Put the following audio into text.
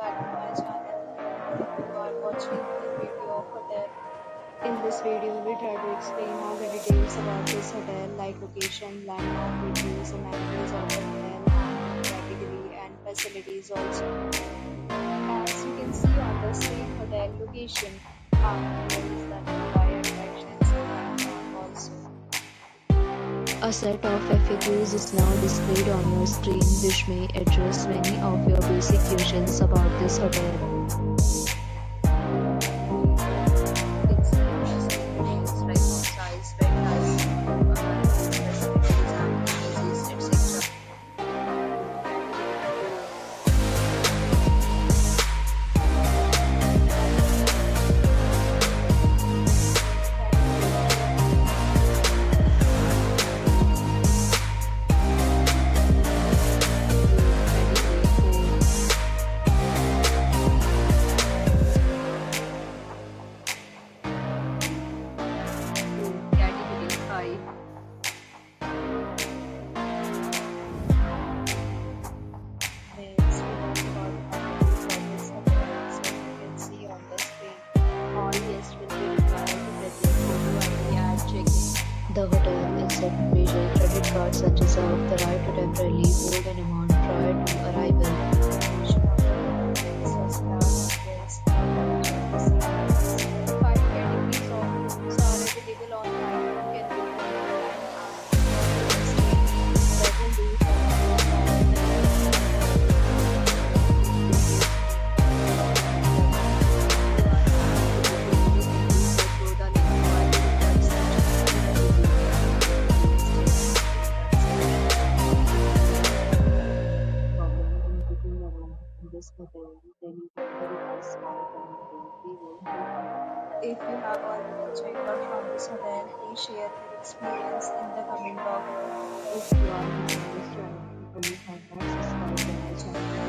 back to my channel. You are watching the video of hotel. In this video, we try to explain all the details about this hotel, like location, landmark, reviews, amenities of the hotel, and category and facilities also. As you can see on the screen, hotel location, there is the nearby attractions and landmark also. A set of FAQs is now displayed on your screen, which may address many of your basic questions about this hotel. The hotel accepts major credit cards and reserves the right to temporarily hold an amount prior to arrival. Five categories of rooms are available online. You can book them online and several days this hotel, then you can verify small payment If you have already checked out from this hotel, please share your experience in the comment box. If you are new to this channel, please have not subscribed to my channel.